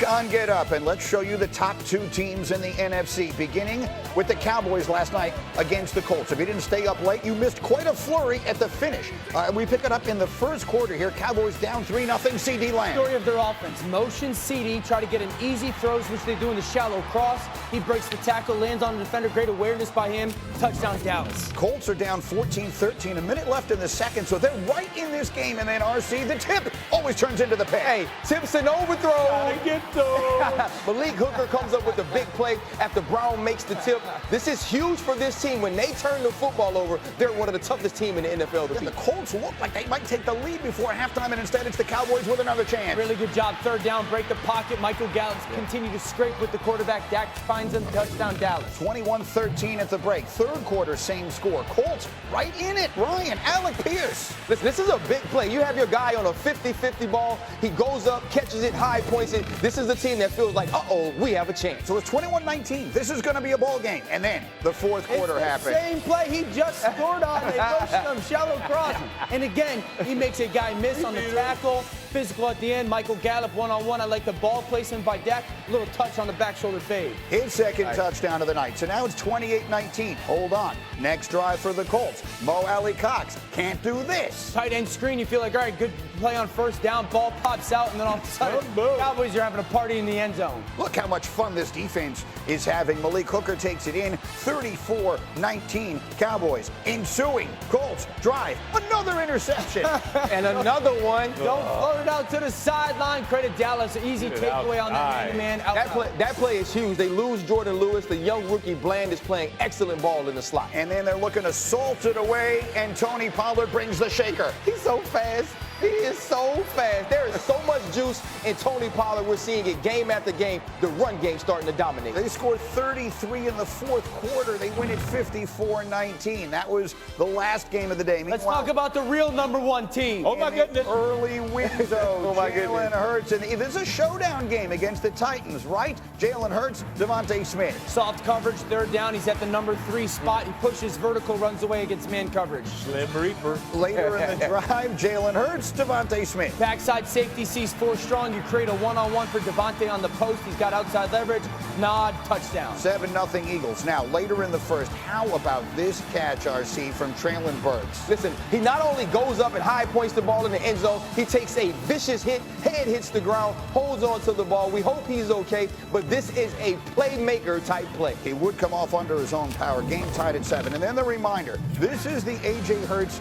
on Get Up, and let's show you the top two teams in the NFC, beginning with the Cowboys last night against the Colts. If you didn't stay up late, you missed quite a flurry at the finish. We pick it up in the first quarter here. Cowboys down 3-0, CD Lamb. Story of their offense. Motion CD, try to get an easy throws, which they do in the shallow cross. He breaks the tackle, lands on the defender. Great awareness by him. Touchdown, Dallas. Colts are down 14-13, a minute left in the second, so they're right in this game. And then RC, the tip, always turns into the pick. Hey, tips and overthrow. Malik Hooker comes up with a big play after Brown makes the tip. This is huge for this team. When they turn the football over, they're one of the toughest teams in the NFL to beat. The Colts look like they might take the lead before halftime, and instead it's the Cowboys with another chance. Really good job. Third down, break the pocket. Michael Gallup continue to scrape with the quarterback. Dak finds him. Touchdown, Dallas. 21-13 at the break. Third quarter, same score. Colts right in it. Ryan, Alec Pierce. Listen, this is a big play. You have your guy on a 50-50 ball. He goes up, catches it, high points it. This is the team that feels like, uh-oh, we have a chance. So it's 21-19. This is going to be a ball game. And then the fourth quarter happened. Same play he just scored on. They motion him, shallow cross. And again, he makes a guy miss on the tackle. Physical at the end. Michael Gallup one-on-one. I like the ball placement by Dak. A little touch on the back shoulder fade. His second touchdown of the night. So now it's 28-19. Hold on. Next drive for the Colts. Mo Alley Cox can't do this. Tight end screen. You feel like, all right, good play on first down. Ball pops out, and then all of a sudden, Cowboys are having a party in the end zone. Look how much fun this defense is having. Malik Hooker takes it in. 34-19 Cowboys. Ensuing Colts drive. Another interception. And another one. Don't float it out to the sideline. Credit Dallas. Easy takeaway on that man. That play is huge. They lose Jordan Lewis. The young rookie Bland is playing excellent ball in the slot. And then they're looking to salt it away, and Tony Pollard brings the shaker. He's so fast. He is so fast. There is so much juice in Tony Pollard. We're seeing it game after game. The run game starting to dominate. They scored 33 in the fourth quarter. They win at 54-19. That was the last game of the day. Let's talk about the real number one team. Oh, my goodness. Early window. Oh, my Jalen goodness. Hurts. And this is a showdown game against the Titans, right? Jalen Hurts, Devontae Smith. Soft coverage, third down. He's at the number 3 spot. He pushes vertical, runs away against man coverage. Slim Reaper. Later in the drive, Jalen Hurts, Devontae Smith. Backside safety sees 4 strong. You create a one-on-one for Devontae on the post. He's got outside leverage. Nod, touchdown. 7-0 Eagles. Now, later in the first, how about this catch, RC, from Traylon Burks? Listen, he not only goes up and high points the ball in the end zone, he takes a vicious hit, head hits the ground, holds on to the ball. We hope he's okay, but this is a playmaker type play. He would come off under his own power. Game tied at 7. And then the reminder, this is the A.J. Hurts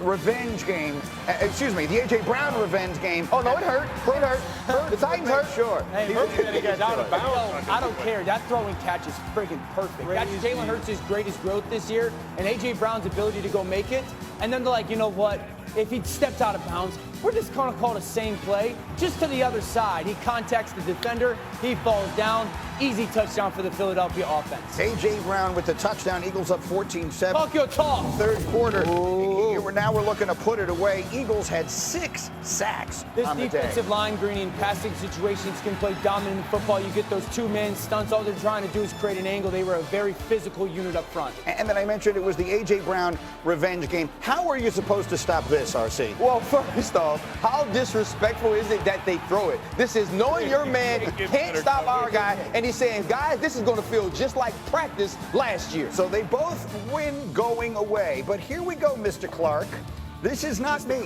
revenge game. Excuse me, the A.J. Brown revenge game. Oh, no, it hurt. It hurt. The Titans hurt. Sure. Hey, I don't care. That throw and catch is friggin' perfect. That's Jalen Hurts' greatest growth this year, and A.J. Brown's ability to go make it. And then they're like, you know what? If he stepped out of bounds, we're just going to call it a same play, just to the other side. He contacts the defender. He falls down. Easy touchdown for the Philadelphia offense. A.J. Brown with the touchdown. Eagles up 14-7. Talk your talk. Third quarter. Now we're looking to put it away. Eagles had 6 sacks on the day. This defensive line, Greeny, in passing situations can play dominant football. You get those 2-man stunts. All they're trying to do is create an angle. They were a very physical unit up front. And then I mentioned it was the A.J. Brown revenge game. How are you supposed to stop this, RC? Well, first off, how disrespectful is it that they throw it? This is knowing your man can't stop our guy, and he's saying, guys, this is going to feel just like practice last year. So they both win going away. But here we go, Mr. Clark. This is not me.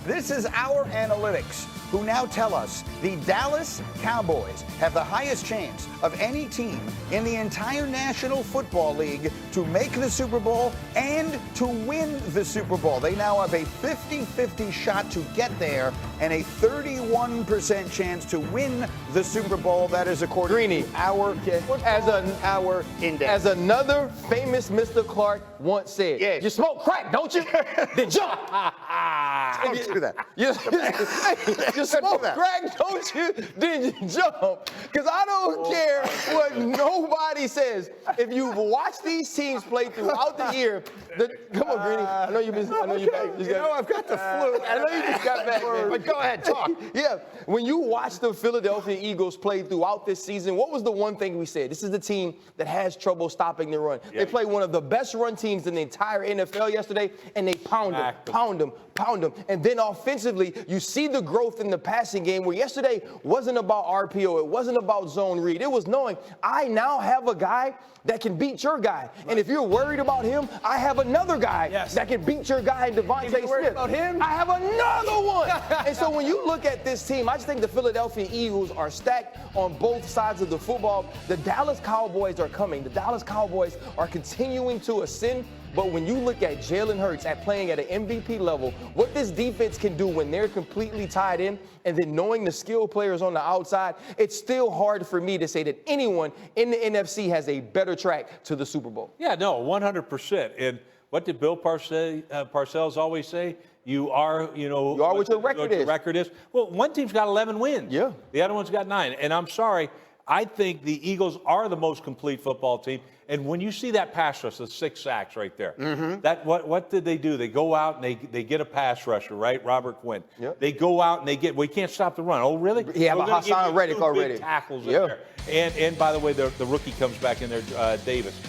This is our analytics, who now tell us the Dallas Cowboys have the highest chance of any team in the entire National Football League to make the Super Bowl and to win the Super Bowl. They now have a 50-50 shot to get there and a 31% chance to win the Super Bowl. That is according to our index. As another famous Mr. Clark once said, you smoke crack, don't you? Then jump. Don't do that. You smoke crack, don't you? Then you jump. Because I don't care what nobody says. If you've watched these teams play throughout the year, come on, Greeny. I know you've been. I know you're back. I've got the flu. I know you just got back, man. But go ahead, talk. Yeah. When you watch the Philadelphia Eagles play throughout this season, what was the one thing we said? This is the team that has trouble stopping the run. They play one of the best run teams in the entire NFL yesterday, and they pound them pound them. And then offensively, you see the growth in the passing game where yesterday wasn't about RPO. It wasn't about zone read. It was knowing I now have a guy that can beat your guy. Right. And if you're worried about him, I have another guy that can beat your guy in Devontae Smith. Worried about him? I have another one. And so when you look at this team, I just think the Philadelphia Eagles are stacked on both sides of the football. The Dallas Cowboys are coming. The Dallas Cowboys are continuing to ascend. But when you look at Jalen Hurts at playing at an MVP level, what this defense can do when they're completely tied in, and then knowing the skill players on the outside, it's still hard for me to say that anyone in the NFC has a better track to the Super Bowl. Yeah, no, 100%. And what did Bill Parcells always say? You are, you are what your record is. Well, one team's got 11 wins. Yeah. The other one's got 9. And I'm sorry, I think the Eagles are the most complete football team. And when you see that pass rush, the 6 sacks right there, that what did they do? They go out and they get a pass rusher, right? Robert Quinn. Yep. They go out and we can't stop the run. Oh, really? Yeah, but Hassan Reddick already. Big tackles in there. And by the way, the rookie comes back in there, Davis.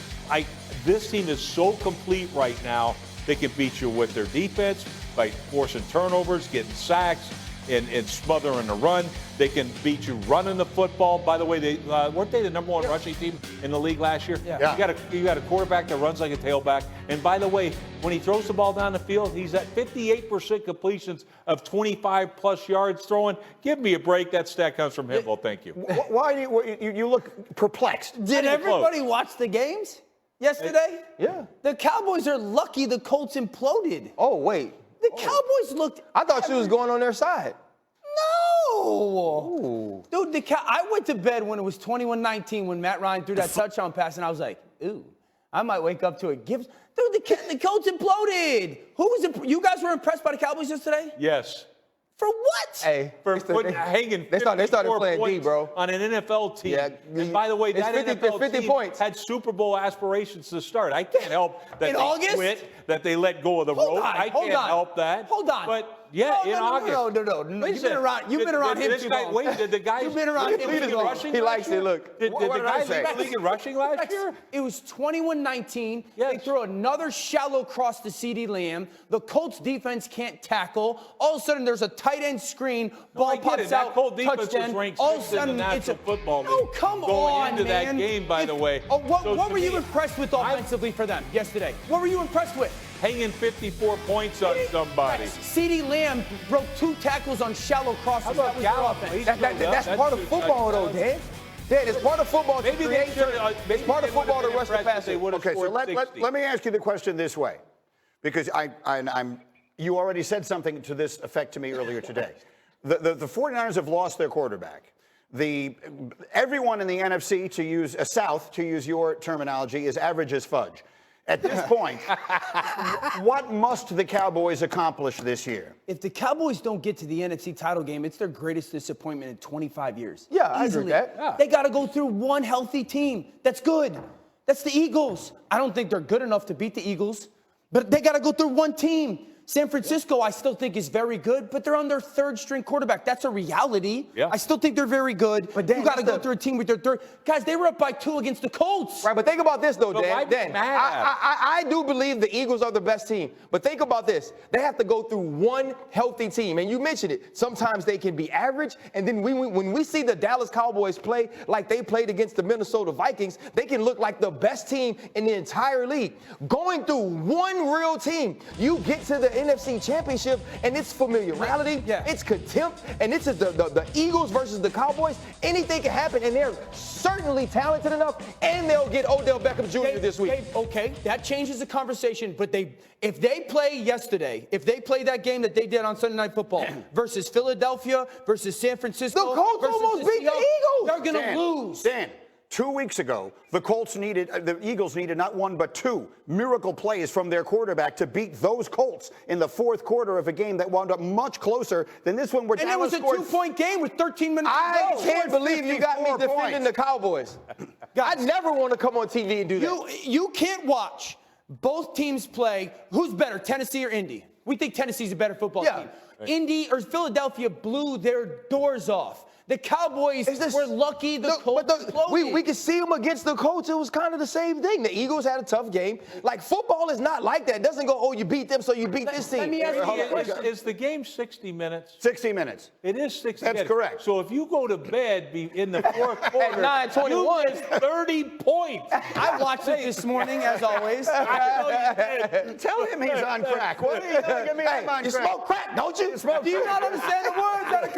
This team is so complete right now. They can beat you with their defense by forcing turnovers, getting sacks, and smothering the run. They can beat you running the football. By the way, weren't they the number 1 rushing team in the league last year? Yeah. You got a quarterback that runs like a tailback. And by the way, when he throws the ball down the field, he's at 58% completions of 25-plus yards throwing. Give me a break. That stat comes from him. Well, thank you. Why do you look perplexed? Did everybody watch the games yesterday? Yeah. The Cowboys are lucky the Colts imploded. Oh, wait. The Cowboys looked. I thought she was going on their side. No. Ooh. Dude, I went to bed when it was 21-19 when Matt Ryan threw that touchdown pass, and I was like, ooh, I might wake up to a Gibbs. Dude, the Colts imploded. You guys were impressed by the Cowboys yesterday? Yes. For what? Hey, for hanging they started playing D, bro. On an NFL team. Yeah, and by the way, that 50 team points. had Super Bowl aspirations to start. I can't help that August? quit, that they let go of the rope. I can't help that. Hold on. But yeah, in August. No. You've been around him too long. Wait, did the guy? You've been around him too long. He likes it. Look. Did the guy lead the league in rushing last year? It was 21-19. Yes. They throw another shallow cross to CeeDee Lamb. The Colts defense can't tackle. All of a sudden, there's a tight end screen. Ball pops out. That Colts defense touchdown. was ranked All of a 6th in the sudden, National Football League. Oh, come going into man. that game, by the way. What were you impressed with offensively for them yesterday? What were you impressed with? Hanging 54 points on somebody. CeeDee Lamb broke 2 tackles on shallow crosses. How about Gallup? That's part of football, though, Dan. Dan, it's part of football to create. It's part of football to rush the passer. Okay, so let me ask you the question this way, because you already said something to this effect to me earlier today. The 49ers have lost their quarterback. Everyone in the NFC, to use South, to use your terminology, is average as fudge. At this point, what must the Cowboys accomplish this year? If the Cowboys don't get to the NFC title game, it's their greatest disappointment in 25 years. Yeah, I agree with that. Yeah. They got to go through one healthy team. That's good. That's the Eagles. I don't think they're good enough to beat the Eagles, but they got to go through one team. San Francisco, I still think is very good, but they're on their 3rd-string quarterback. That's a reality. Yeah. I still think they're very good. But you got to go through a team with their 3rd. Guys, they were up by 2 against the Colts. Right, but think about this, though, Dan. Dan, I do believe the Eagles are the best team. But think about this. They have to go through one healthy team. And you mentioned it. Sometimes they can be average. And then when we see the Dallas Cowboys play like they played against the Minnesota Vikings, they can look like the best team in the entire league. Going through one real team, you get to the NFC Championship, and it's familiarity, it's contempt, and it's the Eagles versus the Cowboys. Anything can happen, and they're certainly talented enough, and they'll get Odell Beckham Jr. this week. Okay, that changes the conversation, but if they play that game that they did on Sunday Night Football versus Philadelphia, versus San Francisco, the Colts almost beat the Eagles. They're going to lose. Dan, 2 weeks ago, the Eagles needed not 1 but 2 miracle plays from their quarterback to beat those Colts in the 4th quarter of a game that wound up much closer than this one. And it was a 2-point game with 13 minutes to I go. can't believe you got me defending the Cowboys. I never want to come on TV and do that. You can't watch both teams play. Who's better, Tennessee or Indy? We think Tennessee's a better football team. Indy or Philadelphia blew their doors off. The Cowboys were lucky the Colts imploded. We could see them against the Colts. It was kind of the same thing. The Eagles had a tough game. Like, football is not like that. It doesn't go, oh, you beat them, so you beat this team. Let me ask you, Is the game 60 minutes? 60 minutes. It is 60 That's minutes. correct. So if you go to bed in the fourth quarter, 9:21, you miss 30 points. I watched it this morning, as always. I know you did. Tell him he's on crack. What are you telling me I'm on You crack? smoke crack, don't you? Do you not understand the words that are